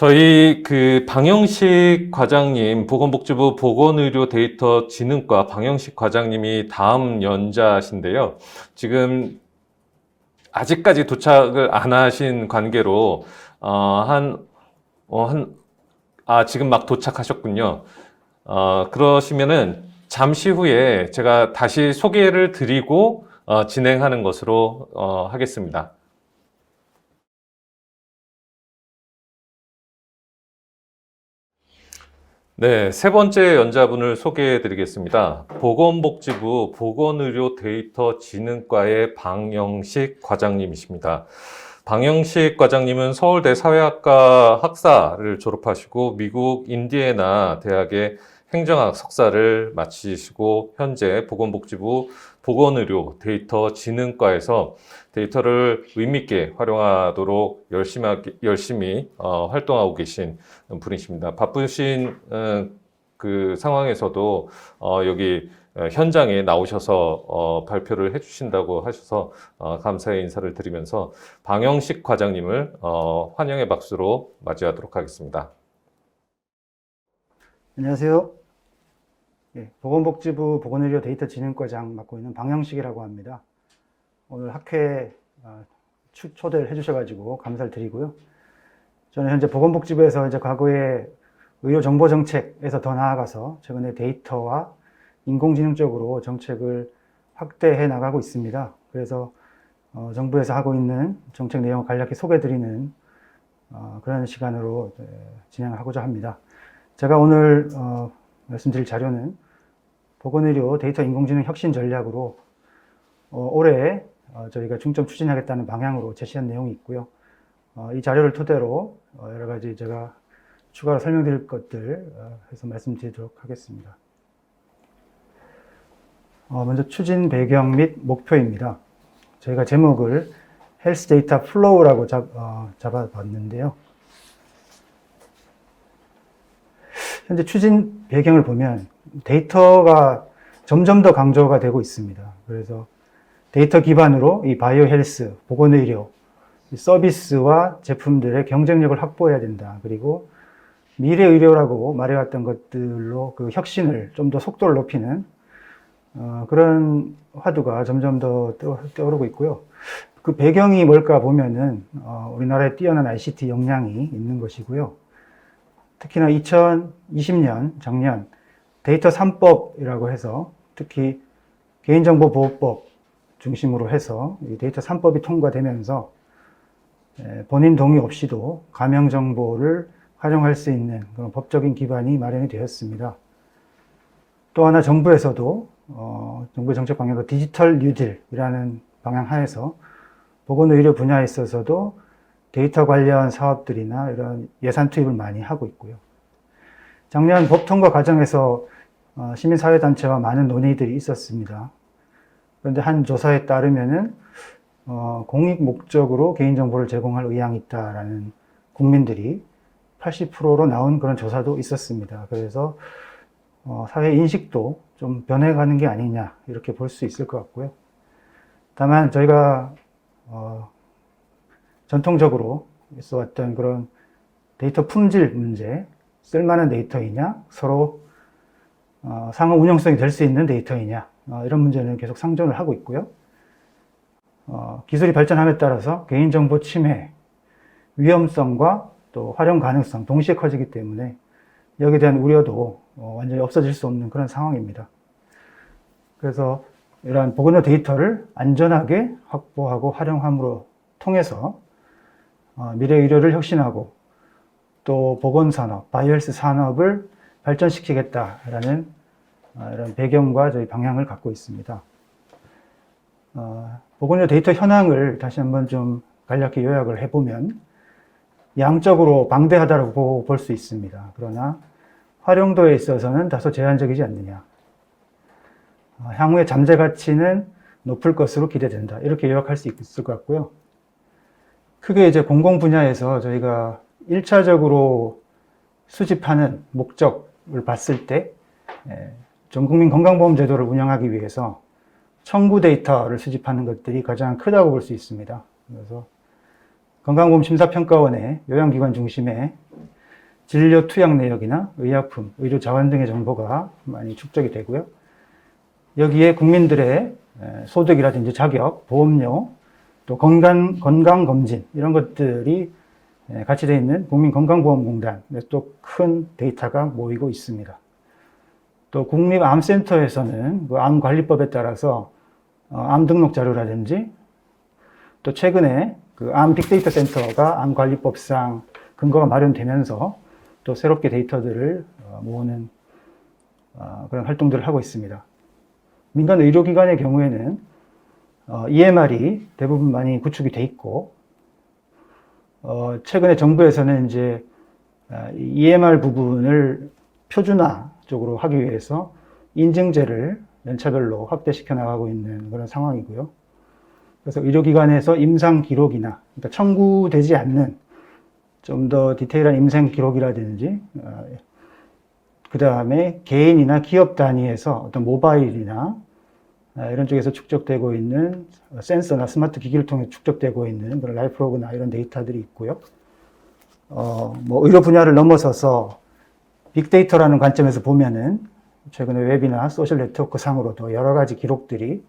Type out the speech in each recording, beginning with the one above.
저희 방영식 과장님, 보건복지부 보건의료데이터진흥과 방영식 과장님이 다음 연자신데요. 지금 아직까지 도착을 안 하신 관계로 지금 막 도착하셨군요. 그러시면은 잠시 후에 제가 다시 소개를 드리고 진행하는 것으로 하겠습니다. 네, 세 번째 연자분을 소개해 드리겠습니다. 보건복지부 보건의료데이터진흥과의 방영식 과장님이십니다. 방영식 과장님은 서울대 사회학과 학사를 졸업하시고 미국 인디애나 대학의 행정학 석사를 마치시고 현재 보건복지부 보건의료데이터진흥과에서 데이터를 의미있게 활용하도록 열심히 활동하고 계신 분이십니다. 바쁘신 그 상황에서도 여기 현장에 나오셔서 발표를 해주신다고 하셔서 감사의 인사를 드리면서 방영식 과장님을 환영의 박수로 맞이하도록 하겠습니다. 안녕하세요. 보건복지부 보건의료데이터진흥과장 맡고 있는 방영식이라고 합니다. 오늘 학회에 초대를 해주셔가지고 감사를 드리고요. 저는 현재 보건복지부에서 이제 과거에 의료정보정책에서 더 나아가서 최근에 데이터와 인공지능 쪽으로 정책을 확대해 나가고 있습니다. 그래서 정부에서 하고 있는 정책 내용을 간략히 소개드리는 그런 시간으로 진행을 하고자 합니다. 제가 오늘 말씀드릴 자료는 보건의료 데이터 인공지능 혁신 전략으로 올해 저희가 중점 추진하겠다는 방향으로 제시한 내용이 있고요. 이 자료를 토대로 여러 가지 제가 추가로 설명드릴 것들 해서 말씀드리도록 하겠습니다. 먼저 추진 배경 및 목표입니다. 저희가 제목을 헬스 데이터 플로우라고 잡아봤는데요. 현재 추진 배경을 보면 데이터가 점점 더 강조가 되고 있습니다. 그래서 데이터 기반으로 이 바이오 헬스, 보건의료, 서비스와 제품들의 경쟁력을 확보해야 된다. 그리고 미래 의료라고 말해왔던 것들로 그 혁신을 좀 더 속도를 높이는 그런 화두가 점점 더 떠오르고 있고요. 그 배경이 뭘까 보면은 우리나라에 뛰어난 ICT 역량이 있는 것이고요. 특히나 2020년 작년 데이터 3법이라고 해서 특히 개인정보보호법 중심으로 해서 이 데이터 3법이 통과되면서 본인 동의 없이도 가명정보를 활용할 수 있는 그런 법적인 기반이 마련이 되었습니다. 또 하나 정부에서도 정부의 정책 방향으로 디지털 뉴딜이라는 방향 하에서 보건의료 분야에 있어서도 데이터 관련 사업들이나 이런 예산 투입을 많이 하고 있고요. 작년 법 통과 과정에서 시민사회단체와 많은 논의들이 있었습니다. 그런데 한 조사에 따르면은 공익 목적으로 개인정보를 제공할 의향이 있다라는 국민들이 80%로 나온 그런 조사도 있었습니다. 그래서 사회 인식도 좀 변해가는 게 아니냐 이렇게 볼 수 있을 것 같고요. 다만 저희가 전통적으로 있어왔던 그런 데이터 품질 문제, 쓸만한 데이터이냐, 서로 상호 운용성이 될 수 있는 데이터이냐, 이런 문제는 계속 상존을 하고 있고요. 기술이 발전함에 따라서 개인정보 침해, 위험성과 또 활용 가능성 동시에 커지기 때문에 여기에 대한 우려도 완전히 없어질 수 없는 그런 상황입니다. 그래서 이러한 보건의료 데이터를 안전하게 확보하고 활용함으로 통해서 미래 의료를 혁신하고 또 보건산업, 바이오헬스 산업을 발전시키겠다라는 이런 배경과 저희 방향을 갖고 있습니다. 보건의료 데이터 현황을 다시 한번 좀 간략히 요약을 해보면 양적으로 방대하다고 볼 수 있습니다. 그러나 활용도에 있어서는 다소 제한적이지 않느냐. 향후의 잠재 가치는 높을 것으로 기대된다. 이렇게 요약할 수 있을 것 같고요. 크게 이제 공공 분야에서 저희가 1차적으로 수집하는 목적을 봤을 때 전국민 건강보험 제도를 운영하기 위해서 청구 데이터를 수집하는 것들이 가장 크다고 볼 수 있습니다. 그래서 건강보험 심사평가원의 요양기관 중심의 진료 투약 내역이나 의약품, 의료 자원 등의 정보가 많이 축적이 되고요. 여기에 국민들의 소득이라든지 자격, 보험료, 또 건강검진 이런 것들이 같이 되어 있는 국민건강보험공단에서 또 큰 데이터가 모이고 있습니다. 또 국립암센터에서는 그 암관리법에 따라서 암 등록 자료라든지 또 최근에 그 암 빅데이터 센터가 암관리법상 근거가 마련되면서 또 새롭게 데이터들을 모으는 그런 활동들을 하고 있습니다. 민간 의료기관의 경우에는 EMR이 대부분 많이 구축이 돼 있고, 최근에 정부에서는 이제 EMR 부분을 표준화 쪽으로 하기 위해서 인증제를 연차별로 확대시켜 나가고 있는 그런 상황이고요. 그래서 의료기관에서 임상 기록이나 그러니까 청구되지 않는 좀 더 디테일한 임상 기록이라든지, 그 다음에 개인이나 기업 단위에서 어떤 모바일이나 이런 쪽에서 축적되고 있는 센서나 스마트 기기를 통해 축적되고 있는 그런 라이프로그나 이런 데이터들이 있고요. 뭐 의료 분야를 넘어서서 빅데이터라는 관점에서 보면은 최근에 웹이나 소셜 네트워크 상으로도 여러 가지 기록들이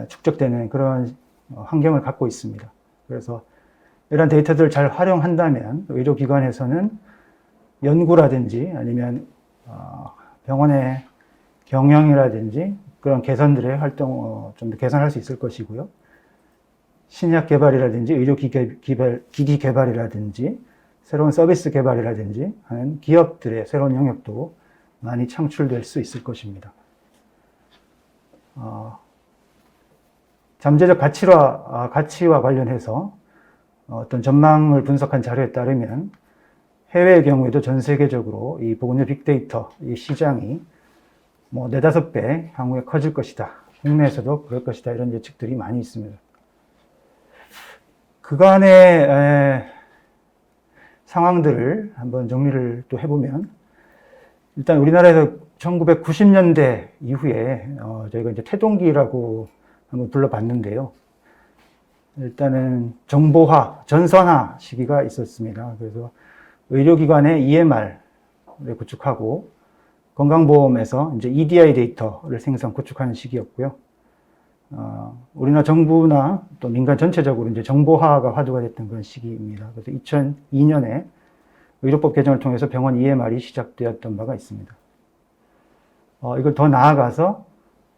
축적되는 그런 환경을 갖고 있습니다. 그래서 이런 데이터들을 잘 활용한다면 의료기관에서는 연구라든지 아니면 병원의 경영이라든지 그런 개선들의 활동을 좀 더 개선할 수 있을 것이고요. 신약 개발이라든지 의료기기 개발이라든지 새로운 서비스 개발이라든지 하는 기업들의 새로운 영역도 많이 창출될 수 있을 것입니다. 잠재적 가치와 관련해서 어떤 전망을 분석한 자료에 따르면 해외의 경우에도 전 세계적으로 이 보건의료 빅데이터 이 시장이 뭐 4-5배 향후에 커질 것이다. 국내에서도 그럴 것이다. 이런 예측들이 많이 있습니다. 그간의 상황들을 한번 정리를 또 해보면, 일단 우리나라에서 1990년대 이후에 저희가 이제 태동기라고 한번 불러봤는데요. 일단은 정보화, 전선화 시기가 있었습니다. 그래서 의료기관의 EMR을 구축하고 건강보험에서 이제 EDI 데이터를 구축하는 시기였고요. 우리나라 정부나 또 민간 전체적으로 이제 정보화가 화두가 됐던 그런 시기입니다. 그래서 2002년에 의료법 개정을 통해서 병원 EMR이 시작되었던 바가 있습니다. 이걸 더 나아가서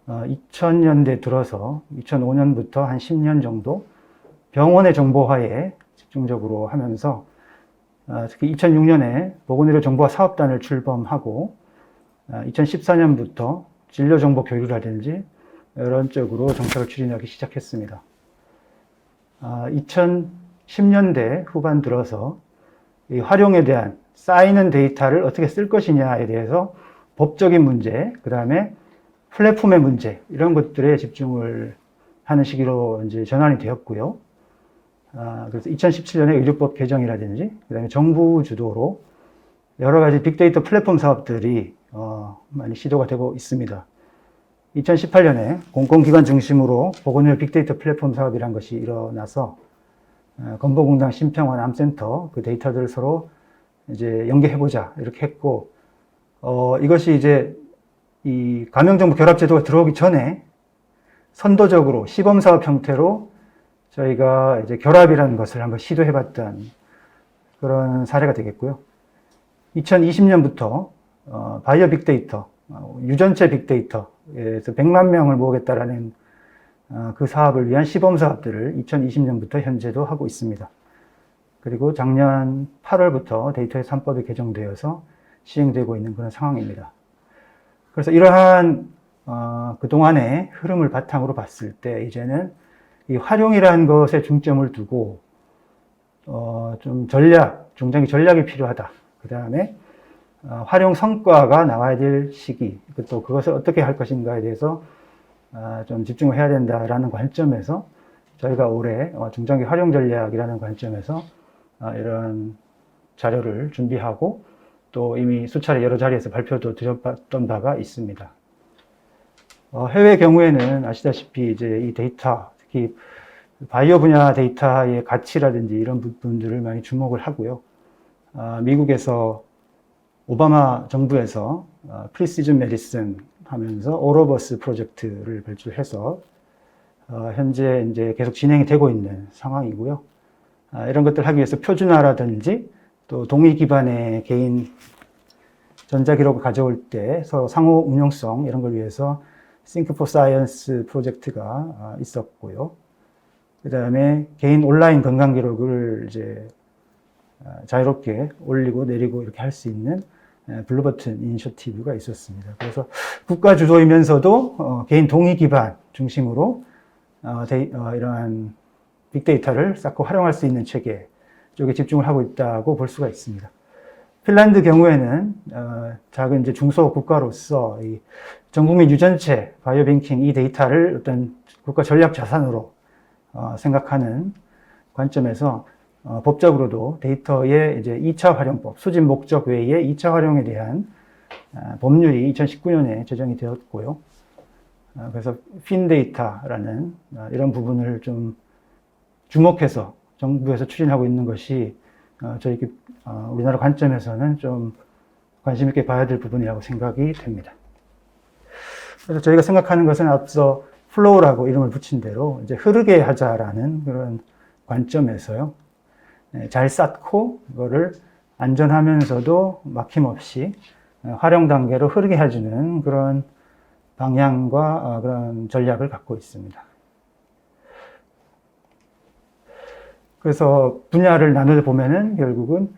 2000년대 들어서 2005년부터 한 10년 정도 병원의 정보화에 집중적으로 하면서 특히 2006년에 보건의료 정보화 사업단을 출범하고 2014년부터 진료정보 교육이라든지 이런 쪽으로 정책을 추진하기 시작했습니다. 2010년대 후반 들어서 이 활용에 대한 쌓이는 데이터를 어떻게 쓸 것이냐에 대해서 법적인 문제, 그 다음에 플랫폼의 문제, 이런 것들에 집중을 하는 시기로 이제 전환이 되었고요. 그래서 2017년에 의료법 개정이라든지, 그 다음에 정부 주도로 여러 가지 빅데이터 플랫폼 사업들이 많이 시도가 되고 있습니다. 2018년에 공공기관 중심으로 보건의료 빅데이터 플랫폼 사업이라는 것이 일어나서 건보공단 심평원 암센터 그 데이터들을 서로 이제 연계해보자 이렇게 했고, 이것이 이제 이 감염정보 결합제도가 들어오기 전에 선도적으로 시범사업 형태로 저희가 이제 결합이라는 것을 한번 시도해봤던 그런 사례가 되겠고요. 2020년부터 바이오 빅데이터, 유전체 빅데이터에서 100만 명을 모으겠다라는 그 사업을 위한 시범 사업들을 2020년부터 현재도 하고 있습니다. 그리고 작년 8월부터 데이터의 3법이 개정되어서 시행되고 있는 그런 상황입니다. 그래서 이러한 그동안의 흐름을 바탕으로 봤을 때 이제는 이 활용이라는 것에 중점을 두고 좀 중장기 전략이 필요하다. 그 다음에 활용 성과가 나와야 될 시기, 또 그것을 어떻게 할 것인가에 대해서 좀 집중을 해야 된다라는 관점에서 저희가 올해 중장기 활용 전략이라는 관점에서 이런 자료를 준비하고 또 이미 수차례 여러 자리에서 발표도 드렸던 바가 있습니다. 해외 경우에는 아시다시피 이제 이 데이터, 특히 바이오 분야 데이터의 가치라든지 이런 부분들을 많이 주목을 하고요. 미국에서 오바마 정부에서 프리시즌 메디슨 하면서 오로버스 프로젝트를 발주해서 현재 이제 계속 진행이 되고 있는 상황이고요. 이런 것들 하기 위해서 표준화라든지 또 동의 기반의 개인 전자기록을 가져올 때 서로 상호 운용성 이런 걸 위해서 Think for Science 프로젝트가 있었고요. 그 다음에 개인 온라인 건강 기록을 이제 자유롭게 올리고 내리고 이렇게 할 수 있는 블루버튼 이니셔티브가 있었습니다. 그래서 국가 주도이면서도 개인 동의 기반 중심으로 이러한 빅데이터를 쌓고 활용할 수 있는 체계 쪽에 집중을 하고 있다고 볼 수가 있습니다. 핀란드 경우에는 작은 이제 중소 국가로서 이 전국민 유전체 바이오 뱅킹 이 데이터를 어떤 국가 전략 자산으로 생각하는 관점에서 법적으로도 데이터의 이제 2차 활용법, 수집 목적 외에 2차 활용에 대한 법률이 2019년에 제정이 되었고요. 그래서 핀데이터라는 이런 부분을 좀 주목해서 정부에서 추진하고 있는 것이 저희 우리나라 관점에서는 좀 관심 있게 봐야 될 부분이라고 생각이 됩니다. 그래서 저희가 생각하는 것은 앞서 플로우라고 이름을 붙인 대로 이제 흐르게 하자라는 그런 관점에서요. 잘 쌓고 그거를 안전하면서도 막힘없이 활용 단계로 흐르게 해주는 그런 방향과 그런 전략을 갖고 있습니다. 그래서 분야를 나누어 보면은 결국은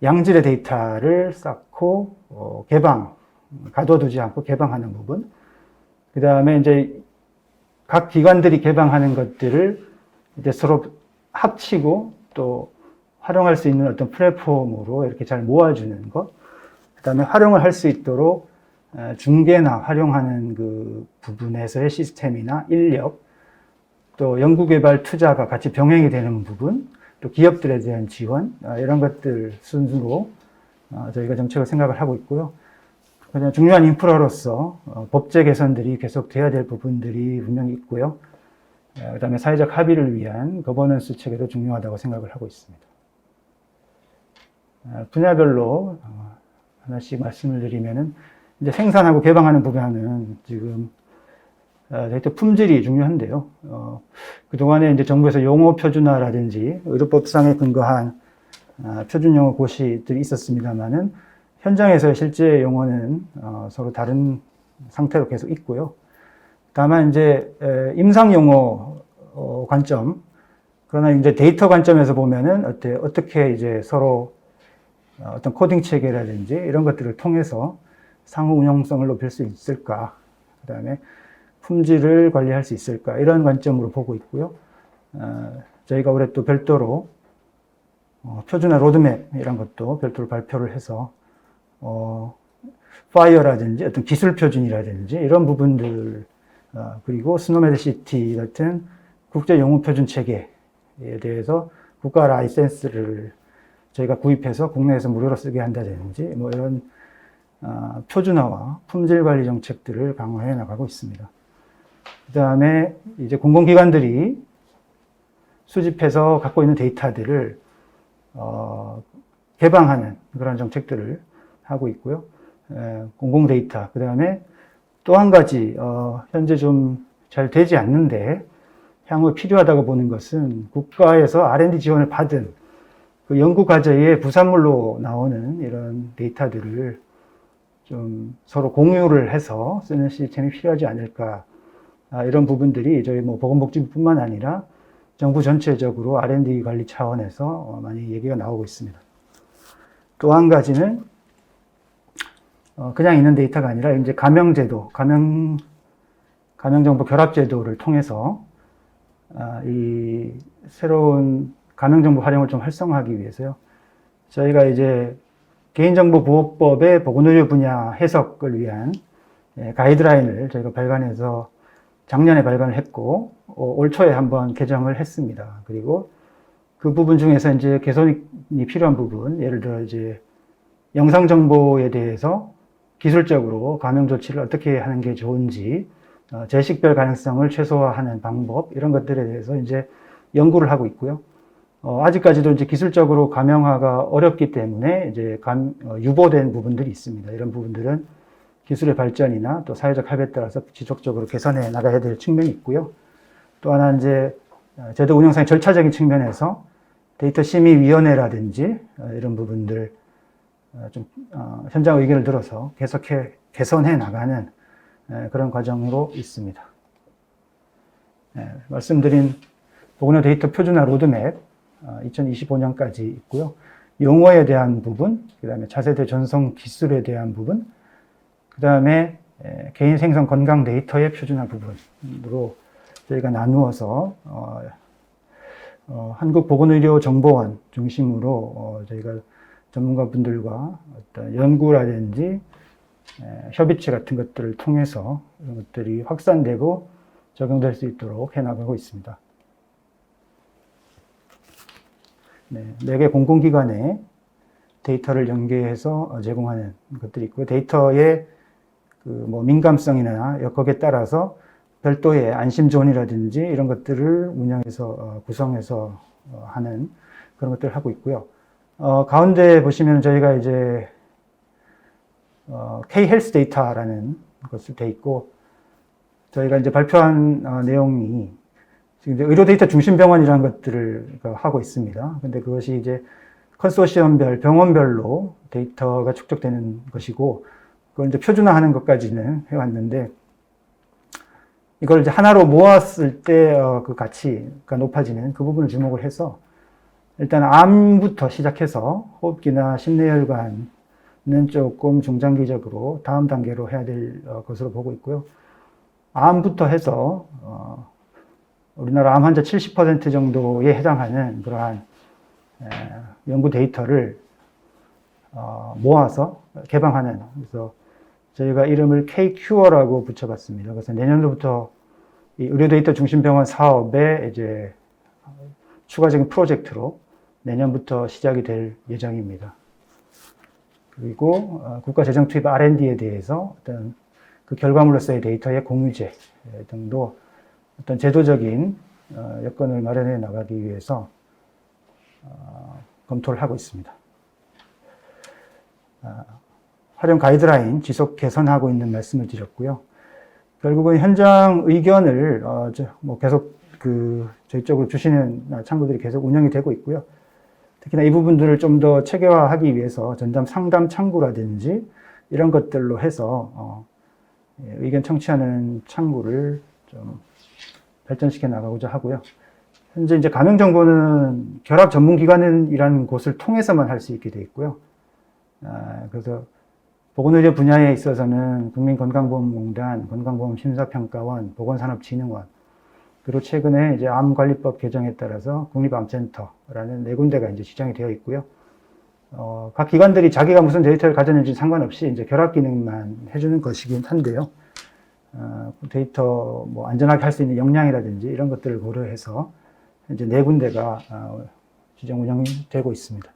양질의 데이터를 쌓고 가둬두지 않고 개방하는 부분. 그 다음에 이제 각 기관들이 개방하는 것들을 이제 서로 합치고 또 활용할 수 있는 어떤 플랫폼으로 이렇게 잘 모아주는 것. 그 다음에 활용을 할 수 있도록 중개나 활용하는 그 부분에서의 시스템이나 인력, 또 연구개발 투자가 같이 병행이 되는 부분, 또 기업들에 대한 지원, 이런 것들 순수로 저희가 정책을 생각을 하고 있고요. 그냥 중요한 인프라로서 법제 개선들이 계속 돼야 될 부분들이 분명히 있고요. 그 다음에 사회적 합의를 위한 거버넌스 체계도 중요하다고 생각을 하고 있습니다. 분야별로 하나씩 말씀을 드리면은 이제 생산하고 개방하는 부분은 지금 데이터 품질이 중요한데요. 그동안에 이제 정부에서 용어 표준화라든지 의료법상에 근거한 표준 용어 고시들이 있었습니다만은 현장에서의 실제 용어는 서로 다른 상태로 계속 있고요. 다만 이제 임상 용어 관점, 그러나 이제 데이터 관점에서 보면은 어떻게 이제 서로 어떤 코딩 체계라든지 이런 것들을 통해서 상호 운용성을 높일 수 있을까? 그 다음에 품질을 관리할 수 있을까? 이런 관점으로 보고 있고요. 저희가 올해 또 별도로 표준화 로드맵 이런 것도 별도로 발표를 해서 파이어라든지 어떤 기술 표준이라든지 이런 부분들 그리고 스노메드시티 같은 국제 용어 표준 체계에 대해서 국가 라이센스를 저희가 구입해서 국내에서 무료로 쓰게 한다든지 뭐 이런 표준화와 품질 관리 정책들을 강화해 나가고 있습니다. 그 다음에 이제 공공기관들이 수집해서 갖고 있는 데이터들을 개방하는 그런 정책들을 하고 있고요. 공공 데이터. 그 다음에 또 한 가지 현재 좀 잘 되지 않는데 향후 필요하다고 보는 것은 국가에서 R&D 지원을 받은 그 연구 과제의 부산물로 나오는 이런 데이터들을 좀 서로 공유를 해서 쓰는 시스템이 필요하지 않을까. 이런 부분들이 저희 뭐 보건복지부뿐만 아니라 정부 전체적으로 R&D 관리 차원에서 많이 얘기가 나오고 있습니다. 또 한 가지는 그냥 있는 데이터가 아니라 이제 감염제도, 감염정보 결합제도를 통해서 이 새로운 감염정보 활용을 좀 활성화하기 위해서요. 저희가 이제 개인정보보호법의 보건의료 분야 해석을 위한 가이드라인을 저희가 발간해서 작년에 발간을 했고 올 초에 한번 개정을 했습니다. 그리고 그 부분 중에서 이제 개선이 필요한 부분, 예를 들어 이제 영상 정보에 대해서 기술적으로 감염 조치를 어떻게 하는 게 좋은지, 재식별 가능성을 최소화하는 방법 이런 것들에 대해서 이제 연구를 하고 있고요. 아직까지도 이제 기술적으로 가명화가 어렵기 때문에 이제 유보된 부분들이 있습니다. 이런 부분들은 기술의 발전이나 또 사회적 합의에 따라서 지속적으로 개선해 나가야 될 측면이 있고요. 또 하나 이제 제도 운영상의 절차적인 측면에서 데이터 심의위원회라든지 이런 부분들 좀 현장 의견을 들어서 계속해 개선해 나가는 그런 과정으로 있습니다. 말씀드린 보건의료 데이터 표준화 로드맵 2025년까지 있고요. 용어에 대한 부분, 그 다음에 차세대 전송 기술에 대한 부분, 그 다음에 개인 생성 건강 데이터의 표준화 부분으로 저희가 나누어서 한국보건의료정보원 중심으로 저희가 전문가분들과 어떤 연구라든지 협의체 같은 것들을 통해서 이런 것들이 확산되고 적용될 수 있도록 해나가고 있습니다. 네, 4개 공공기관에 데이터를 연계해서 제공하는 것들이 있고요. 데이터의 민감성이나 역학에 따라서 별도의 안심존이라든지 이런 것들을 운영해서 구성해서 하는 그런 것들을 하고 있고요. 가운데 보시면 저희가 이제 K-헬스 데이터라는 것을 돼 있고, 저희가 이제 발표한 내용이 지금 이제 의료 데이터 중심 병원이라는 것들을 하고 있습니다. 근데 그것이 이제 컨소시엄별, 병원별로 데이터가 축적되는 것이고, 그걸 이제 표준화하는 것까지는 해왔는데, 이걸 이제 하나로 모았을 때 그 가치가 높아지는 그 부분을 주목을 해서, 일단 암부터 시작해서 호흡기나 심내혈관은 조금 중장기적으로 다음 단계로 해야 될 것으로 보고 있고요. 암부터 해서 우리나라 암 환자 70% 정도에 해당하는 그러한 연구 데이터를 모아서 개방하는, 그래서 저희가 이름을 K-큐어라고 붙여봤습니다. 그래서 내년도부터 이 의료 데이터 중심 병원 사업의 이제 추가적인 프로젝트로 내년부터 시작이 될 예정입니다. 그리고 국가 재정 투입 R&D에 대해서 어떤 그 결과물로서의 데이터의 공유제 등도 어떤 제도적인 여건을 마련해 나가기 위해서 검토를 하고 있습니다. 활용 가이드라인 지속 개선하고 있는 말씀을 드렸고요. 결국은 현장 의견을 계속 저희 쪽으로 주시는 창구들이 계속 운영이 되고 있고요. 특히나 이 부분들을 좀 더 체계화하기 위해서 전담 상담 창구라든지 이런 것들로 해서 의견 청취하는 창구를 좀 발전시켜 나가고자 하고요. 현재 이제 가명 정보는 결합 전문기관이라는 곳을 통해서만 할 수 있게 되어 있고요. 그래서 보건의료 분야에 있어서는 국민건강보험공단, 건강보험심사평가원, 보건산업진흥원, 그리고 최근에 이제 암관리법 개정에 따라서 국립암센터라는 4군데가 이제 지정이 되어 있고요. 각 기관들이 자기가 무슨 데이터를 가졌는지 상관없이 이제 결합 기능만 해주는 것이긴 한데요. 데이터 안전하게 할 수 있는 역량이라든지 이런 것들을 고려해서 이제 4군데가 지정 운영이 되고 있습니다.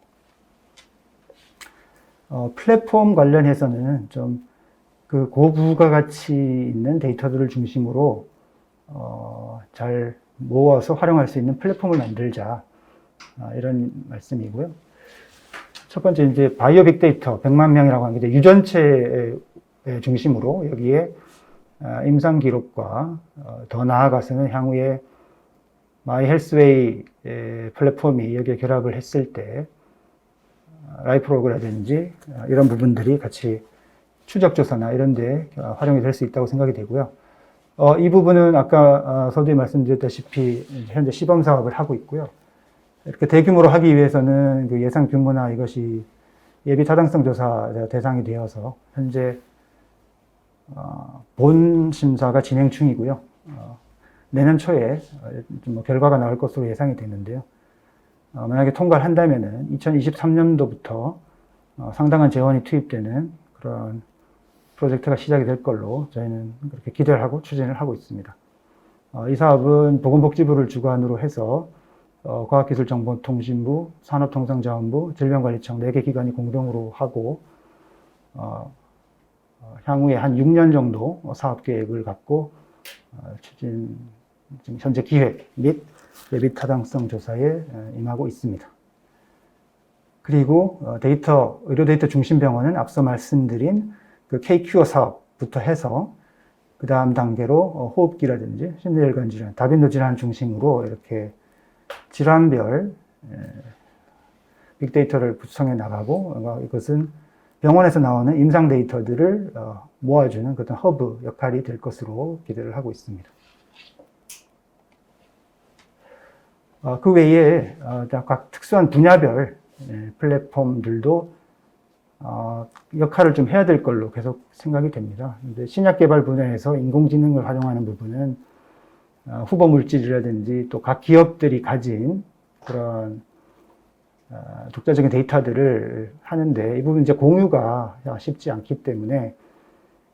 플랫폼 관련해서는 좀 그 고부가 가치 있는 데이터들을 중심으로 잘 모아서 활용할 수 있는 플랫폼을 만들자, 이런 말씀이고요. 첫 번째 이제 바이오 빅데이터 100만 명이라고 하는 게 유전체 중심으로 여기에 임상 기록과 더 나아가서는 향후에 마이 헬스웨이 플랫폼이 여기에 결합을 했을 때 라이프로그라든지 이런 부분들이 같이 추적조사나 이런 데 활용이 될 수 있다고 생각이 되고요. 이 부분은 아까 서두에 말씀드렸다시피 현재 시범 사업을 하고 있고요. 이렇게 대규모로 하기 위해서는 그 예산 규모나 이것이 예비 타당성 조사 대상이 되어서 현재 본 심사가 진행 중이고요. 내년 초에 결과가 나올 것으로 예상이 되는데요. 만약에 통과를 한다면은 2023년도부터 상당한 재원이 투입되는 그런 프로젝트가 시작이 될 걸로 저희는 그렇게 기대를 하고 추진을 하고 있습니다. 이 사업은 보건복지부를 주관으로 해서 과학기술정보통신부, 산업통상자원부, 질병관리청 4개 기관이 공동으로 하고 향후에 한 6년 정도 사업계획을 갖고 추진을 지금 현재 기획 및 예비 타당성 조사에 임하고 있습니다. 그리고 의료 데이터 중심 병원은 앞서 말씀드린 그 K-큐어 사업부터 해서 그 다음 단계로 호흡기라든지 심뇌혈관 질환, 다빈도 질환 중심으로 이렇게 질환별 빅데이터를 구성해 나가고, 이것은 병원에서 나오는 임상 데이터들을 모아주는 그런 허브 역할이 될 것으로 기대를 하고 있습니다. 그 외에 각 특수한 분야별 플랫폼들도 역할을 좀 해야 될 걸로 계속 생각이 됩니다. 근데 신약 개발 분야에서 인공지능을 활용하는 부분은 후보 물질이라든지 또 각 기업들이 가진 그런 독자적인 데이터들을 하는데 이 부분 이제 공유가 쉽지 않기 때문에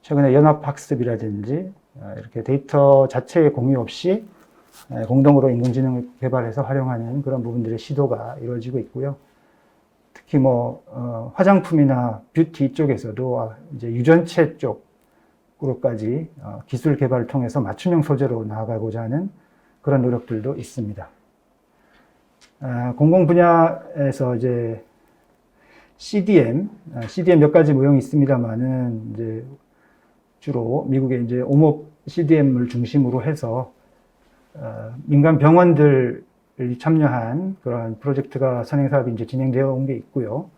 최근에 연합학습이라든지 이렇게 데이터 자체의 공유 없이 공동으로 인공지능을 개발해서 활용하는 그런 부분들의 시도가 이루어지고 있고요. 특히 화장품이나 뷰티 쪽에서도 이제 유전체 쪽으로까지 기술 개발을 통해서 맞춤형 소재로 나아가고자 하는 그런 노력들도 있습니다. 공공 분야에서 이제 CDM 몇 가지 모형이 있습니다만은 이제 주로 미국의 이제 오목 CDM을 중심으로 해서 민간 병원들이 참여한 그런 프로젝트가 선행 사업이 이제 진행되어 온 게 있고요.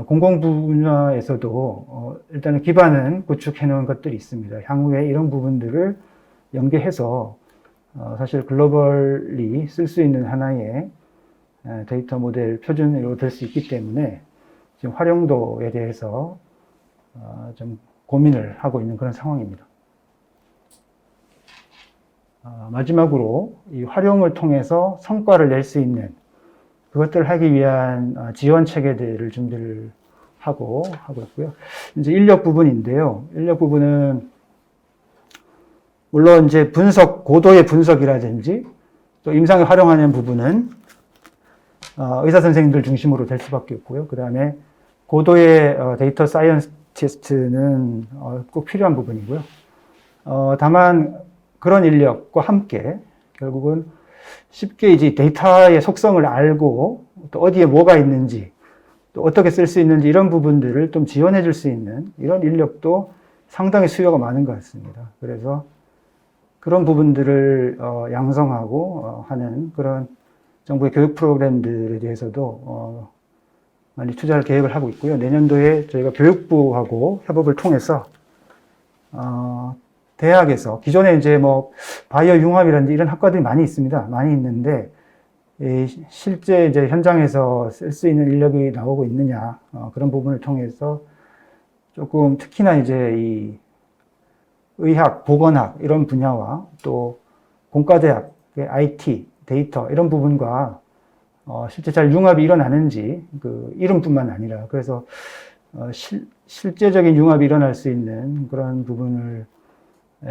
공공 분야에서도 일단은 기반은 구축해 놓은 것들이 있습니다. 향후에 이런 부분들을 연계해서 사실 글로벌리 쓸 수 있는 하나의 데이터 모델 표준으로 될 수 있기 때문에 지금 활용도에 대해서 좀 고민을 하고 있는 그런 상황입니다. 마지막으로 이 활용을 통해서 성과를 낼 수 있는 그것들을 하기 위한 지원 체계들을 준비를 하고 있고요. 이제 인력 부분인데요. 인력 부분은 물론 이제 고도의 분석이라든지 또 임상에 활용하는 부분은 의사 선생님들 중심으로 될 수밖에 없고요. 그 다음에 고도의 데이터 사이언티스트는 꼭 필요한 부분이고요. 다만 그런 인력과 함께 결국은 쉽게 이제 데이터의 속성을 알고 또 어디에 뭐가 있는지 또 어떻게 쓸 수 있는지 이런 부분들을 좀 지원해 줄 수 있는 이런 인력도 상당히 수요가 많은 것 같습니다. 그래서 그런 부분들을 양성하고 하는 그런 정부의 교육 프로그램들에 대해서도 많이 투자할 계획을 하고 있고요. 내년도에 저희가 교육부하고 협업을 통해서 대학에서 기존에 이제 바이오 융합이라든지 이런 학과들이 많이 있습니다. 많이 있는데 실제 이제 현장에서 쓸 수 있는 인력이 나오고 있느냐 그런 부분을 통해서 조금 특히나 이제 이 의학, 보건학 이런 분야와 또 공과대학의 IT, 데이터 이런 부분과 실제 잘 융합이 일어나는지 그 이름뿐만 아니라 그래서 실제적인 융합이 일어날 수 있는 그런 부분을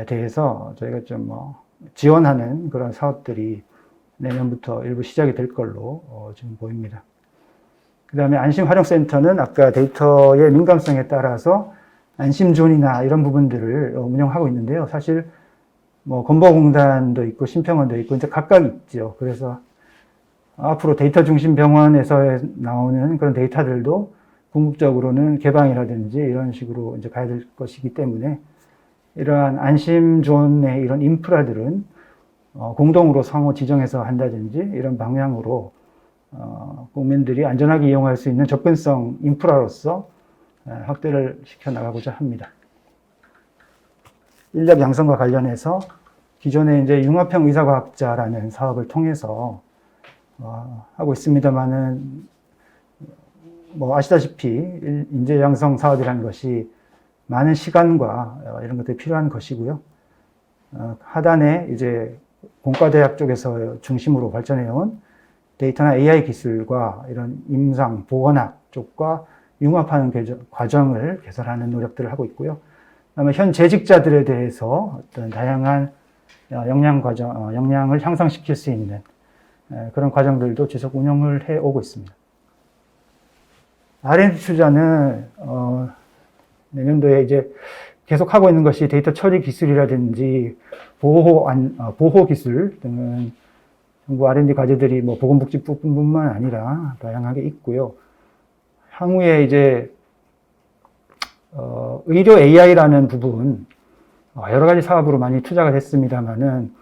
대해서 저희가 좀 지원하는 그런 사업들이 내년부터 일부 시작이 될 걸로 지금 보입니다. 그 다음에 안심활용센터는 아까 데이터의 민감성에 따라서 안심존이나 이런 부분들을 운영하고 있는데요. 사실 건보공단도 있고 심평원도 있고 이제 각각 있죠. 그래서 앞으로 데이터 중심 병원에서 나오는 그런 데이터들도 궁극적으로는 개방이라든지 이런 식으로 이제 가야 될 것이기 때문에 이러한 안심존의 이런 인프라들은 공동으로 상호 지정해서 한다든지 이런 방향으로 국민들이 안전하게 이용할 수 있는 접근성 인프라로서 확대를 시켜 나가고자 합니다. 인력 양성과 관련해서 기존에 이제 융합형 의사과학자라는 사업을 통해서 하고 있습니다만은 아시다시피 인재 양성 사업이라는 것이 많은 시간과 이런 것들이 필요한 것이고요. 하단에 이제 공과대학 쪽에서 중심으로 발전해온 데이터나 AI 기술과 이런 임상, 보건학 쪽과 융합하는 과정을 개설하는 노력들을 하고 있고요. 그다음에 현 재직자들에 대해서 어떤 다양한 역량을 향상시킬 수 있는 그런 과정들도 지속 운영을 해 오고 있습니다. R&D 투자는 내년도에 이제 계속 하고 있는 것이 데이터 처리 기술이라든지 보호 기술 등은 정부 R&D 과제들이 뭐 보건복지뿐만 아니라 다양하게 있고요. 향후에 이제 의료 AI라는 부분 여러 가지 사업으로 많이 투자가 됐습니다만은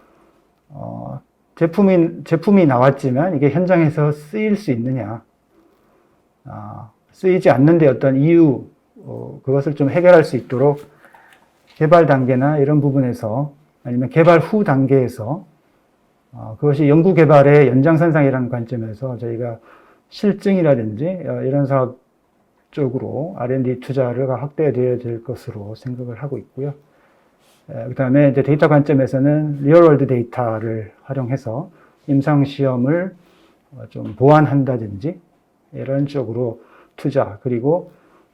제품이 나왔지만 이게 현장에서 쓰일 수 있느냐, 쓰이지 않는데 어떤 이유 그것을 좀 해결할 수 있도록 개발 단계나 이런 부분에서 아니면 개발 후 단계에서 그것이 연구 개발의 연장선상이라는 관점에서 저희가 실증이라든지 이런 사업 쪽으로 R&D 투자가 확대되어야 될 것으로 생각을 하고 있고요. 그 다음에 이제 데이터 관점에서는 리얼월드 데이터를 활용해서 임상시험을 좀 보완한다든지 이런 쪽으로 투자, 그리고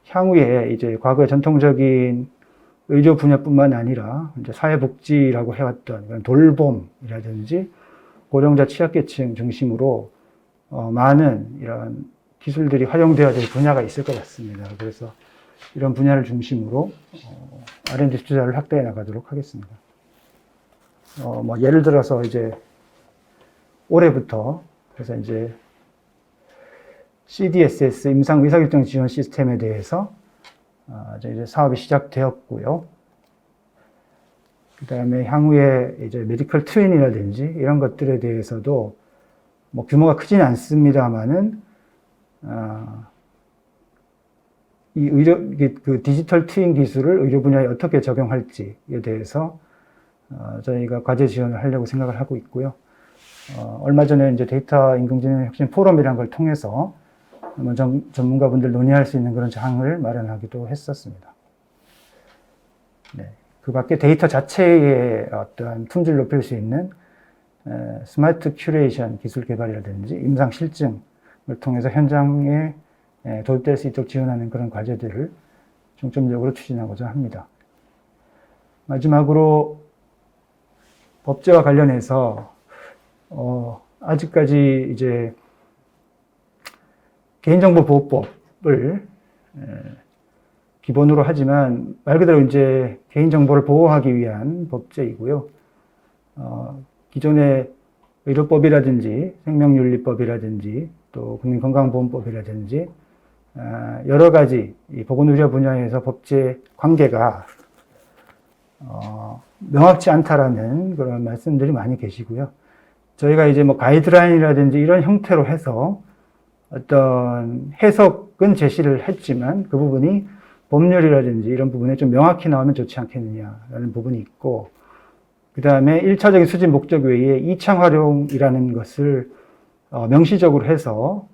향후에 이제 과거의 전통적인 의료 분야뿐만 아니라 이제 사회복지라고 해왔던 그런 돌봄이라든지 고령자 취약계층 중심으로 많은 이런 기술들이 활용되어야 될 분야가 있을 것 같습니다. 그래서 이런 분야를 중심으로 R&D 투자를 확대해 나가도록 하겠습니다. 뭐 예를 들어서 이제 올해부터 그래서 이제 CDSS 임상 의사결정 지원 시스템에 대해서 이제 사업이 시작되었고요. 그 다음에 향후에 이제 메디컬 트윈이라든지 이런 것들에 대해서도 뭐 규모가 크지는 않습니다만은 그 디지털 트윈 기술을 의료 분야에 어떻게 적용할지에 대해서 저희가 과제 지원을 하려고 생각을 하고 있고요. 얼마 전에 이제 데이터 인공지능 혁신 포럼이라는 걸 통해서 전문가분들 논의할 수 있는 그런 장을 마련하기도 했었습니다. 네. 그 밖에 데이터 자체의 어떤 품질 높일 수 있는 스마트 큐레이션 기술 개발이라든지 임상 실증을 통해서 현장에 도입될 수 있도록 지원하는 그런 과제들을 중점적으로 추진하고자 합니다. 마지막으로 법제와 관련해서 아직까지 이제 개인정보보호법을 기본으로 하지만 말 그대로 이제 개인정보를 보호하기 위한 법제이고요. 기존의 의료법이라든지 생명윤리법이라든지 또 국민건강보험법이라든지 여러 가지 이 보건의료 분야에서 법제 관계가 명확치 않다라는 그런 말씀들이 많이 계시고요. 저희가 이제 뭐 가이드라인이라든지 이런 형태로 해서 어떤 해석은 제시를 했지만 그 부분이 법률이라든지 이런 부분에 좀 명확히 나오면 좋지 않겠느냐라는 부분이 있고, 그 다음에 1차적인 수집 목적 외에 2차 활용이라는 것을 명시적으로 해서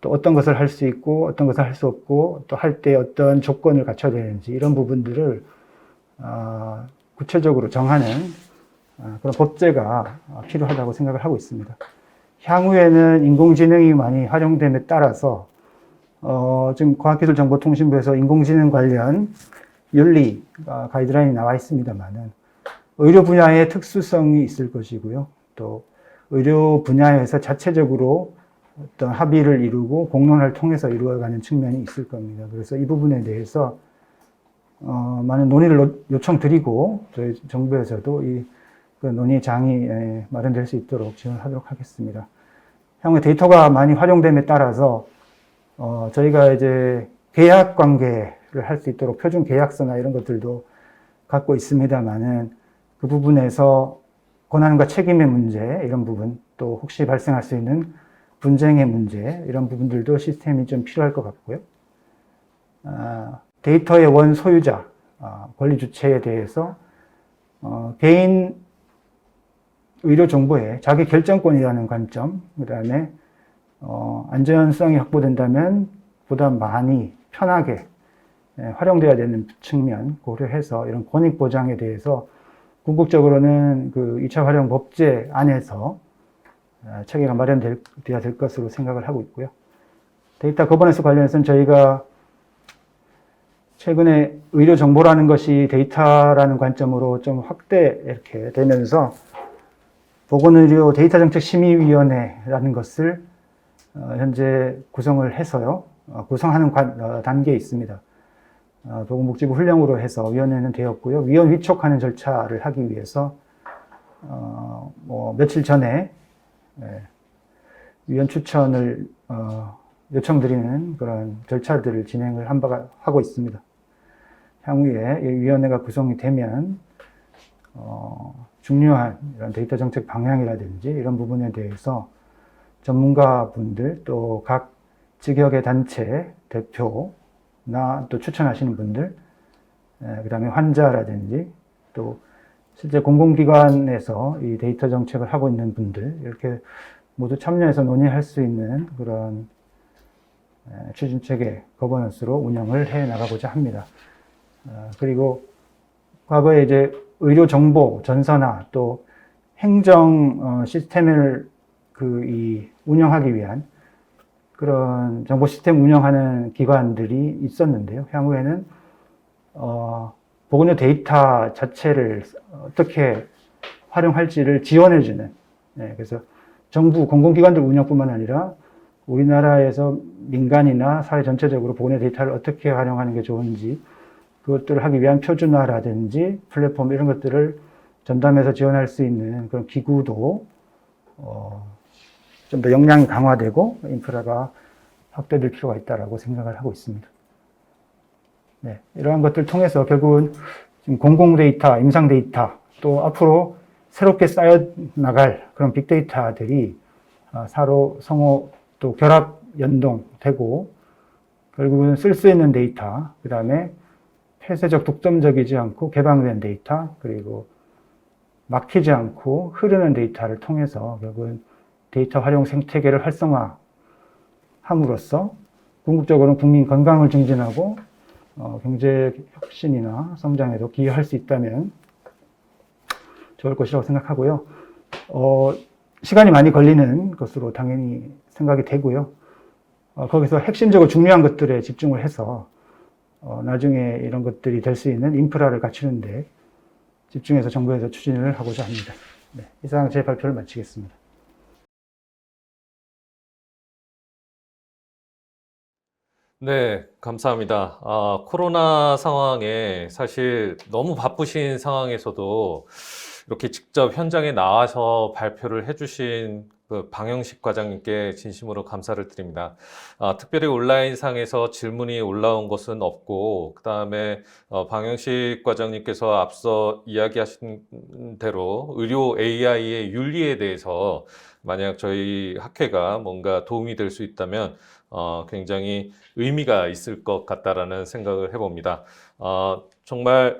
또 어떤 것을 할 수 있고 어떤 것을 할 수 없고 또 할 때 어떤 조건을 갖춰야 되는지 이런 부분들을 구체적으로 정하는 그런 법제가 필요하다고 생각을 하고 있습니다. 향후에는 인공지능이 많이 활용됨에 따라서 지금 과학기술정보통신부에서 인공지능 관련 윤리 가이드라인이 나와 있습니다만은 의료 분야의 특수성이 있을 것이고요. 또 의료 분야에서 자체적으로 어떤 합의를 이루고 공론화를 통해서 이루어가는 측면이 있을 겁니다. 그래서 이 부분에 대해서 많은 논의를 요청드리고 저희 정부에서도 그 논의장이 마련될 수 있도록 지원하도록 하겠습니다. 향후에 데이터가 많이 활용됨에 따라서 저희가 이제 계약 관계를 할 수 있도록 표준 계약서나 이런 것들도 갖고 있습니다만은 그 부분에서 권한과 책임의 문제 이런 부분, 또 혹시 발생할 수 있는 분쟁의 문제 이런 부분들도 시스템이 좀 필요할 것 같고요. 데이터의 원 소유자, 권리 주체에 대해서 개인 의료 정보의 자기 결정권이라는 관점, 그 다음에 안전성이 확보된다면 보다 많이 편하게 활용돼야 되는 측면 고려해서 이런 권익 보장에 대해서 궁극적으로는 그 2차 활용 법제 안에서 체계가 마련되어야 될 것으로 생각을 하고 있고요. 데이터 거버넌스 관련해서는 저희가 최근에 의료 정보라는 것이 데이터라는 관점으로 좀 확대 이렇게 되면서 보건의료 데이터정책심의위원회라는 것을 현재 구성을 해서요. 구성하는 단계에 있습니다. 보건복지부 훈령으로 해서 위원회는 되었고요. 위원 위촉하는 절차를 하기 위해서 며칠 전에 위원 추천을 요청드리는 그런 절차들을 진행을 하고 있습니다. 향후에 이 위원회가 구성이 되면 중요한 이런 데이터 정책 방향이라든지 이런 부분에 대해서 전문가분들 또 각 직역의 단체 대표나 또 추천하시는 분들, 그다음에 환자라든지 또 실제 공공기관에서 이 데이터 정책을 하고 있는 분들 이렇게 모두 참여해서 논의할 수 있는 그런 추진체계 거버넌스로 운영을 해 나가고자 합니다. 그리고 과거에 이제 의료 정보 전산화 또 행정 시스템을 운영하기 위한 그런 정보 시스템 운영하는 기관들이 있었는데요. 향후에는 보건료 데이터 자체를 어떻게 활용할지를 지원해주는, 그래서 정부 공공기관들 운영뿐만 아니라 우리나라에서 민간이나 사회 전체적으로 보건료 데이터를 어떻게 활용하는 게 좋은지 그것들을 하기 위한 표준화라든지 플랫폼 이런 것들을 전담해서 지원할 수 있는 그런 기구도 좀 더 역량이 강화되고 인프라가 확대될 필요가 있다고 생각을 하고 있습니다. 네, 이러한 것들을 통해서 결국은 지금 공공 데이터, 임상 데이터 또 앞으로 새롭게 쌓여 나갈 그런 빅데이터들이 사로, 성호 또 결합 연동되고 결국은 쓸 수 있는 데이터, 그 다음에 폐쇄적 독점적이지 않고 개방된 데이터, 그리고 막히지 않고 흐르는 데이터를 통해서 결국은 데이터 활용 생태계를 활성화함으로써 궁극적으로는 국민 건강을 증진하고 경제 혁신이나 성장에도 기여할 수 있다면 좋을 것이라고 생각하고요. 시간이 많이 걸리는 것으로 당연히 생각이 되고요. 거기서 핵심적으로 중요한 것들에 집중을 해서 나중에 이런 것들이 될 수 있는 인프라를 갖추는데 집중해서 정부에서 추진을 하고자 합니다. 네, 이상 제 발표를 마치겠습니다. 네, 감사합니다. 코로나 상황에 사실 너무 바쁘신 상황에서도 이렇게 직접 현장에 나와서 발표를 해주신 그 방영식 과장님께 진심으로 감사를 드립니다. 특별히 온라인상에서 질문이 올라온 것은 없고, 그 다음에 방영식 과장님께서 앞서 이야기하신 대로 의료 AI의 윤리에 대해서 만약 저희 학회가 뭔가 도움이 될 수 있다면 굉장히 의미가 있을 것 같다라는 생각을 해봅니다. 정말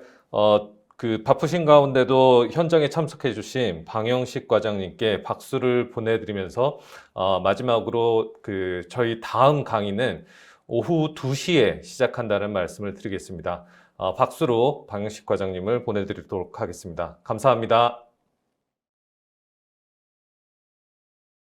그 바쁘신 가운데도 현장에 참석해 주신 방영식 과장님께 박수를 보내드리면서 마지막으로 그 저희 다음 강의는 오후 2시에 시작한다는 말씀을 드리겠습니다. 박수로 방영식 과장님을 보내드리도록 하겠습니다. 감사합니다.